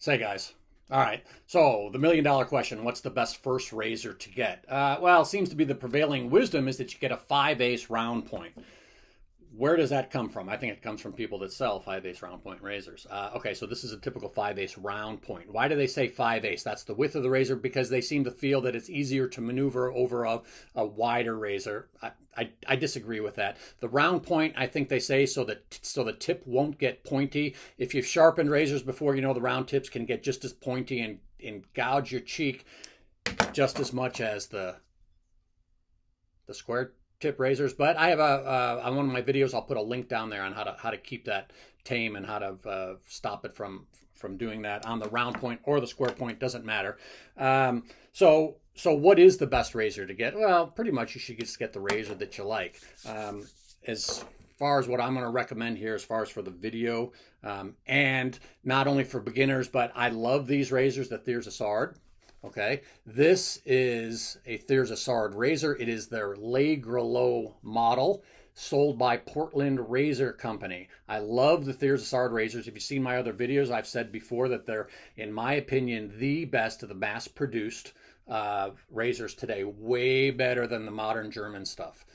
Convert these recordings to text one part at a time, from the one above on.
Say, guys. All right. So, the $1 million question, what's the best first razor to get? Well, it seems to be the prevailing wisdom is that you get a 5/8 round point. Where does that come from? I think it comes from people that sell 5/8 round point razors. Okay, so this is a typical 5/8 round point. Why do they say 5/8? That's the width of the razor because they seem to feel that it's easier to maneuver over a wider razor. I disagree with that. The round point, I think they say so the tip won't get pointy. If you've sharpened razors before, you know the round tips can get just as pointy and gouge your cheek just as much as the square tip razors. But I have on one of my videos, I'll put a link down there on how to keep that tame and how to stop it from doing that on the round point or the square point, doesn't matter. So what is the best razor to get? Well, pretty much you should just get the razor that you like. As far as what I'm going to recommend here, as far as for the video, and not only for beginners, but I love these razors, the Thiers-Essard. Okay, this is a Thiers-Essard razor. It is their Le Grelot model, sold by Portland Razor Company. I love the Thiers-Essard razors. If you've seen my other videos, I've said before that they're, in my opinion, the best of the mass-produced razors today. Way better than the modern German stuff.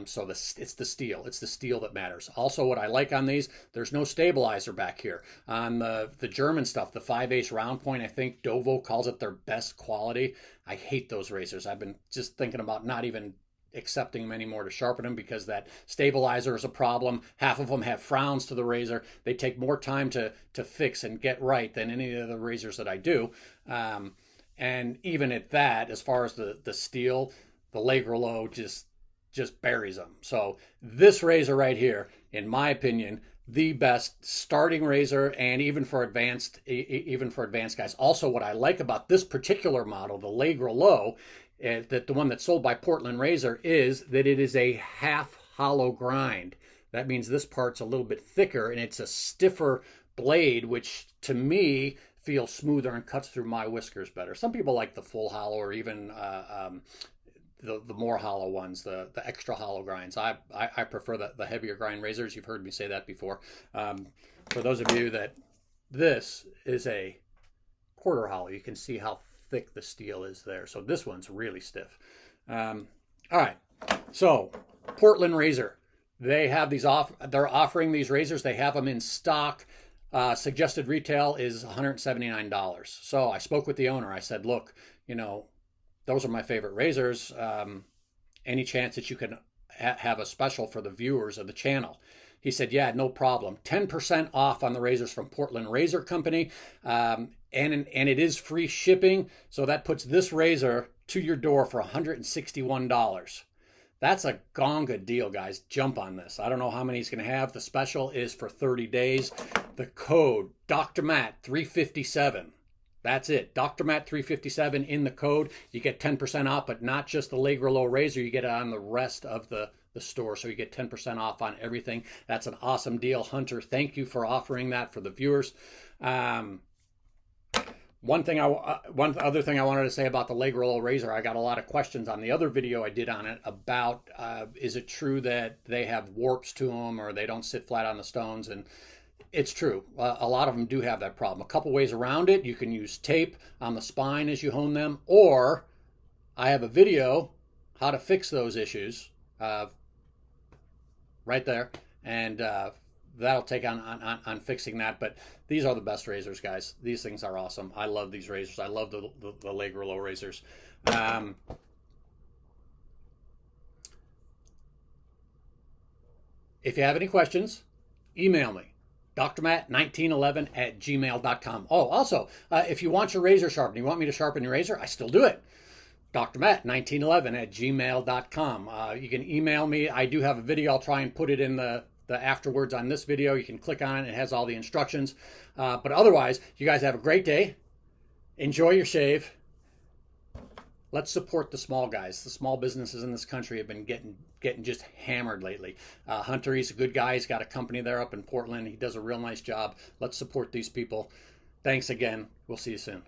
So it's the steel. It's the steel that matters. Also, what I like on these, there's no stabilizer back here. On the German stuff, the 5/8 round point, I think Dovo calls it their best quality. I hate those razors. I've been just thinking about not even accepting them anymore to sharpen them because that stabilizer is a problem. Half of them have frowns to the razor. They take more time to fix and get right than any of the razors that I do. And even at that, as far as the steel, the Le Grelot just buries them. So this razor right here, in my opinion, the best starting razor, and even for advanced guys. Also, what I like about this particular model, the Le Grelot, that the one that's sold by Portland Razor, is that it is a half hollow grind. That means this part's a little bit thicker and it's a stiffer blade, which to me feels smoother and cuts through my whiskers better. Some people like the full hollow or even the more hollow ones, the extra hollow grinds. I prefer the heavier grind razors. You've heard me say that before. For those of you that, this is a quarter hollow. You can see how thick the steel is there. So this one's really stiff. All right. So Portland Razor, they have these they're offering these razors. They have them in stock. Suggested retail is $179. So I spoke with the owner. I said, look, those are my favorite razors. Any chance that you can have a special for the viewers of the channel? He said, yeah, no problem. 10% off on the razors from Portland Razor Company. And it is free shipping. So that puts this razor to your door for $161. That's a gonga deal, guys. Jump on this. I don't know how many he's going to have. The special is for 30 days. The code, Dr. Matt 357. That's it. Dr. Matt 357 in the code. You get 10% off, but not just the Le Grelot razor. You get it on the rest of the store. So you get 10% off on everything. That's an awesome deal. Hunter, thank you for offering that for the viewers. One other thing I wanted to say about the Le Grelot razor, I got a lot of questions on the other video I did on it about, is it true that they have warps to them or they don't sit flat on the stones? And it's true. A lot of them do have that problem. A couple ways around it. You can use tape on the spine as you hone them, or I have a video how to fix those issues right there, and that'll take on fixing that. But these are the best razors, guys. These things are awesome. I love these razors. I love the Le Grelot razors. If you have any questions, email me. drmatt1911@gmail.com. Oh, also, if you want your razor sharpened, you want me to sharpen your razor, I still do it. drmatt1911@gmail.com. You can email me. I do have a video. I'll try and put it in the afterwards on this video. You can click on it. It has all the instructions. But otherwise, you guys have a great day. Enjoy your shave. Let's support the small guys. The small businesses in this country have been getting just hammered lately. Hunter, he's a good guy. He's got a company there up in Portland. He does a real nice job. Let's support these people. Thanks again. We'll see you soon.